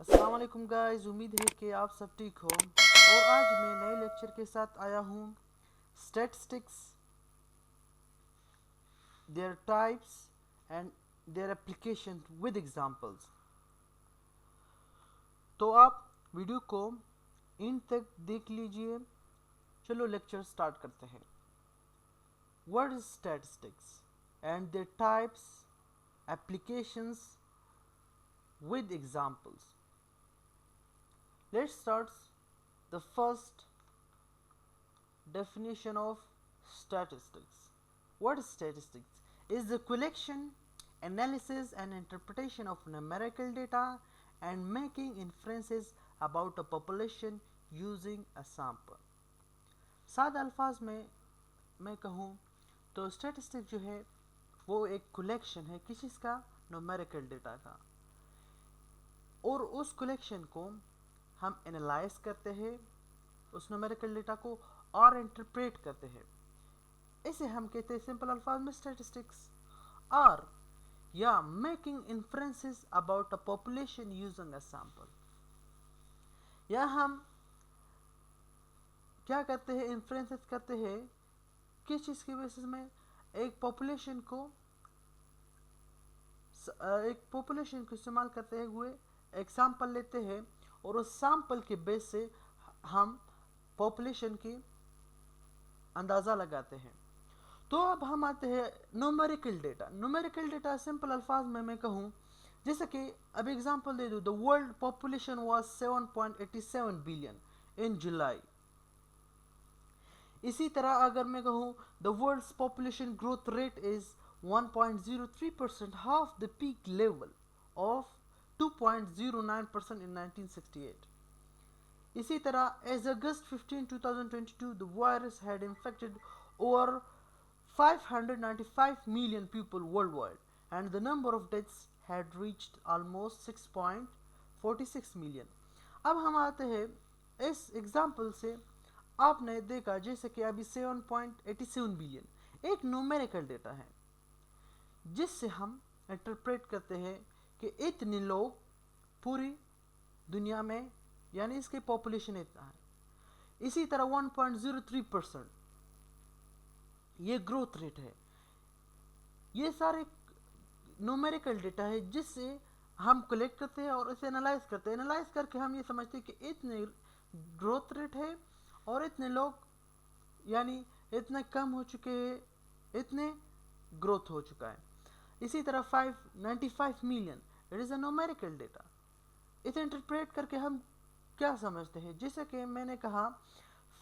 अस्सलाम वालेकुम गाइस, उम्मीद है कि आप सब ठीक हो। और आज मैं नए लेक्चर के साथ आया हूँ। Statistics, there types and their application with examples. तो आप वीडियो को इन तक देख लीजिए। चलो लेक्चर स्टार्ट करते हैं। What is statistics and there types, applications with examples. Let's start the first definition of statistics. What is statistics? Is the collection, analysis and interpretation of numerical data and making inferences about a population using a sample. सादा अल्फाज में मैं कहूँ तो statistics जो है वो एक कलेक्शन है किसी का, न्यूमेरिकल डेटा का, और उस कलेक्शन को हम एनालाइज करते हैं, उस न्यूमेरिकल डेटा को, और इंटरप्रेट करते हैं। इसे हम कहते हैं सिंपल अल्फाज में स्टैटिस्टिक्स। और या making inferences about a population using a sample, या हम क्या करते हैं, इन्फ्रेंसेस करते हैं किस चीज़ के बेसिस में, एक पॉपुलेशन को इस्तेमाल करते हुए एक सैंपल लेते हैं और उस सैंपल के बेस से हम पॉपुलेशन की अंदाज़ा लगाते हैं। तो अब हम आते हैं numerical data. Numerical data simple अल्फाज में मैं कहूँ, जैसे कि अब एग्जांपल दे दूँ, the world population was 7.87 billion in July. इसी तरह अगर मैं कहूँ the world's population growth rate is 1.03%, half the peak level of 2.09% in 1968. इसी तरह as August 15, 2022, the virus had infected over 595 million people worldwide and the number of deaths had reached almost 6.46 million. अब हम आते हैं इस example से। आपने देखा जैसे कि अभी 7.87 बिलियन एक न्यूमेरिकल डेटा है जिससे हम इंटरप्रेट करते हैं कि इतने लोग पूरी दुनिया में, यानी इसकी पॉपुलेशन इतना है। इसी तरह 1.03% ये ग्रोथ रेट है। ये सारे न्यूमेरिकल डेटा है जिससे हम कलेक्ट करते हैं और इसे एनालाइज करते हैं। एनालाइज करके हम ये समझते हैं कि इतने ग्रोथ रेट है और इतने लोग, यानी इतने कम हो चुके हैं, इतने ग्रोथ हो चुका है। इसी तरह 595 million, it is a numerical data. इसे इंटरप्रेट करके हम क्या समझते हैं, जैसे कि मैंने कहा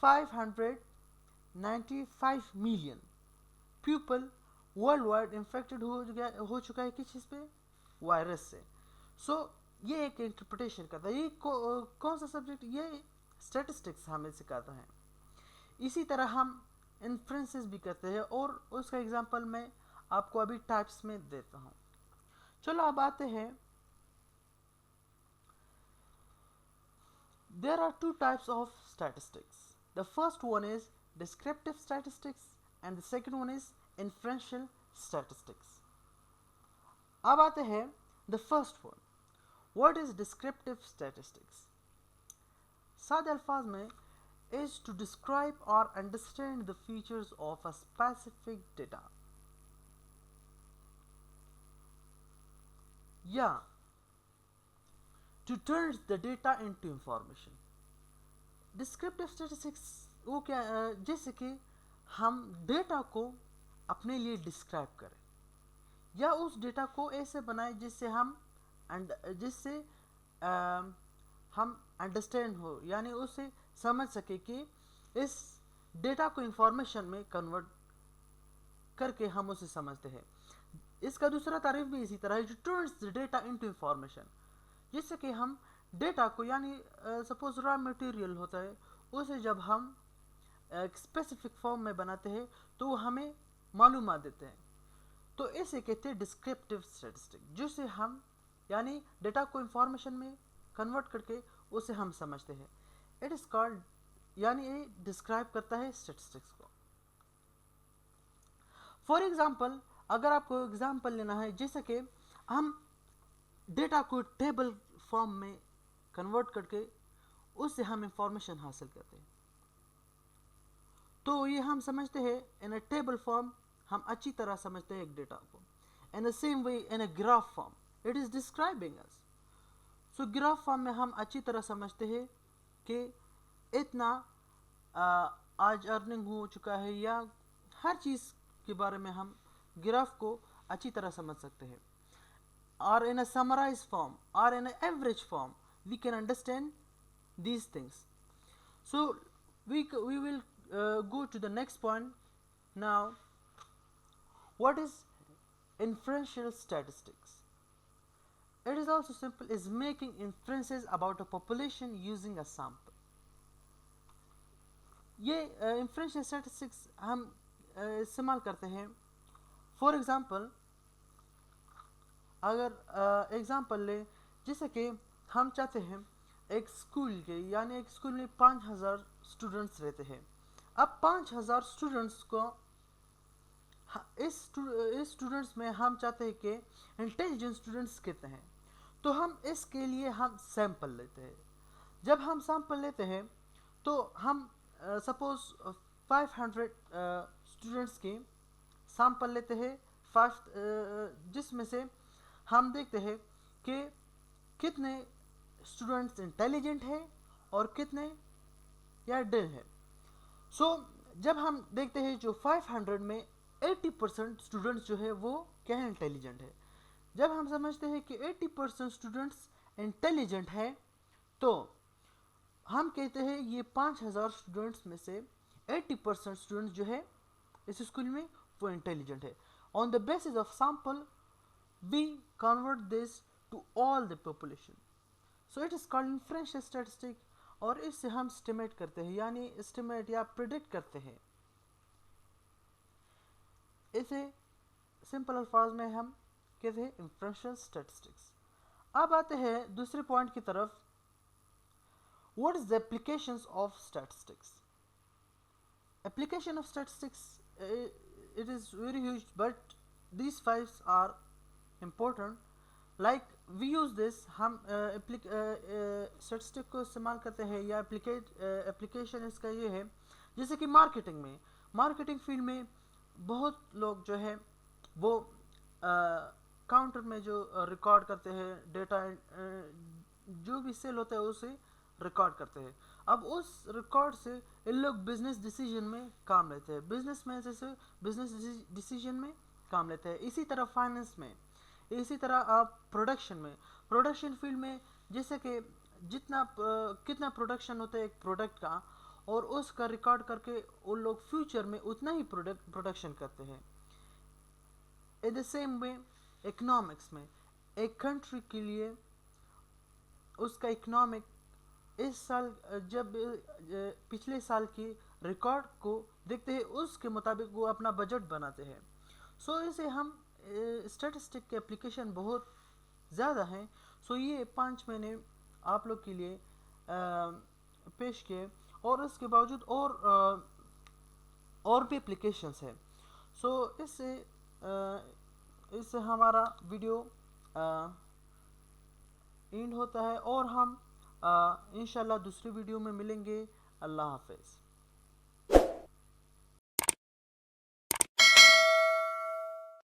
595 million people world wide infected हो चुका है किस चीज़ पे, वायरस से। सो ये एक इंटरप्रिटेशन करता है। ये कौन सा सब्जेक्ट, ये स्टैटिस्टिक्स हमें सिखाता है। इसी तरह हम इन्फ्रेंसेस भी करते हैं और उसका एग्जांपल मैं आपको अभी टाइप्स में देता हूँ। चलो अब आते हैं। There are two types of statistics. The first one is descriptive statistics and the second one is inferential statistics. अब आते हैं the first one. What is descriptive statistics? सादे अल्फाज में is to describe or understand the features of a specific data. या to turn the data into information. Descriptive statistics वो क्या, जैसे कि हम डेटा को अपने लिए डिस्क्राइब करें या उस डेटा को ऐसे बनाएं जिससे हम अंडरस्टैंड हो, यानी उसे समझ सके कि इस डेटा को इंफॉर्मेशन में कन्वर्ट करके हम उसे समझते हैं। इसका दूसरा तारीफ भी इसी तरह है, जो turns the data into information, जिससे कि हम डेटा को, यानी सपोज रॉ मटेरियल होता है, उसे जब हम एक स्पेसिफिक फॉर्म में बनाते हैं तो वो हमें मालूमात देते हैं। तो इसे कहते हैं डिस्क्रिप्टिव स्टैटिस्टिक, जिससे हम, यानी डेटा को इंफॉर्मेशन में कन्वर्ट करके उसे हम समझते हैं। इट इज़ कॉल्ड, यानी ये डिस्क्राइब करता है स्टैटिस्टिक्स को। फॉर एग्जाम्पल, अगर आपको एग्जाम्पल लेना है, जैसे कि हम डेटा को टेबल फॉर्म में कन्वर्ट करके उससे हम इंफॉर्मेशन हासिल करते हैं। तो ये हम समझते हैं इन अ टेबल फॉर्म, हम अच्छी तरह समझते हैं एक डेटा को। In the same way in a graph form it is describing us. So graph form में हम अच्छी तरह समझते हैं कि इतना आज अर्निंग हो चुका है, या हर चीज़ के बारे में हम ग्राफ को अच्छी तरह समझ सकते हैं। और इन अ समराइज फॉर्म और in a average form we can understand these things. So we will go to the next point now. What is inferential statistics? It is also simple, is making inferences about a population using a sample. ये inferential statistics हम इस्तेमाल करते हैं। For example अगर example ले, जैसे कि हम चाहते हैं एक स्कूल के, यानी एक स्कूल में 5000 स्टूडेंट्स रहते हैं। अब 5000 स्टूडेंट्स को इस स्टूडेंट्स में हम चाहते हैं कि इंटेलिजेंट स्टूडेंट्स कितने हैं। तो हम इसके लिए हम सैंपल लेते हैं। जब हम सैंपल लेते हैं तो हम सपोज 500 स्टूडेंट्स के सैंपल लेते हैं, जिसमें से हम देखते हैं कि कितने स्टूडेंट्स इंटेलिजेंट है और कितने या डल है। सो जब हम देखते हैं जो 500 में 80% स्टूडेंट्स जो है वो क्या है, इंटेलिजेंट है। जब हम समझते हैं कि 80% स्टूडेंट्स इंटेलिजेंट है, तो हम कहते हैं ये 5000 स्टूडेंट्स में से 80% स्टूडेंट्स जो है इस स्कूल में वो इंटेलिजेंट है। On the basis of sample we convert this to all the population. So it is called inferential statistic, और इससे हम एस्टिमेट करते हैं, यानी एस्टिमेट या प्रिडिक्ट करते हैं। इसे सिंपल अल्फाज में हम कहते हैं इन्फ्रेंशियल स्टैटिस्टिक्स। अब आते हैं दूसरे पॉइंट की तरफ। What is the applications of statistics? Application of statistics it is very huge, but these five are important. Like we use this, हम स्टैटिस्टिक को इस्तेमाल करते हैं, या एप्लीकेशन इसका ये है, जैसे कि मार्केटिंग फील्ड में बहुत लोग जो है वो काउंटर में जो रिकॉर्ड करते हैं डेटा, जो भी सेल होता है उसे रिकॉर्ड करते हैं। अब उस रिकॉर्ड से इन लोग बिजनेस डिसीजन में काम लेते हैं, बिजनेसमैन जैसे बिजनेस डिसीजन में काम लेते हैं। इसी तरह फाइनेंस में, इसी तरह आप प्रोडक्शन फील्ड में, जैसे कि कितना प्रोडक्शन होता है एक प्रोडक्ट का, और उसका रिकॉर्ड करके उन लोग फ्यूचर में उतना ही प्रोडक्शन करते हैं। In the same way economics में, एक कंट्री के लिए उसका इकोनॉमिक इस साल जब पिछले साल की रिकॉर्ड को देखते हैं, उसके मुताबिक वो अपना बजट बनाते हैं। सो इसे हम स्टैटिस्टिक के एप्लीकेशन बहुत ज़्यादा हैं। सो ये 5 मैंने आप लोग के लिए पेश किए, और इसके बावजूद और भी एप्लीकेशंस हैं। सो इससे हमारा वीडियो एंड होता है, और हम इंशाल्लाह दूसरी वीडियो में मिलेंगे। अल्लाह हाफ़िज़।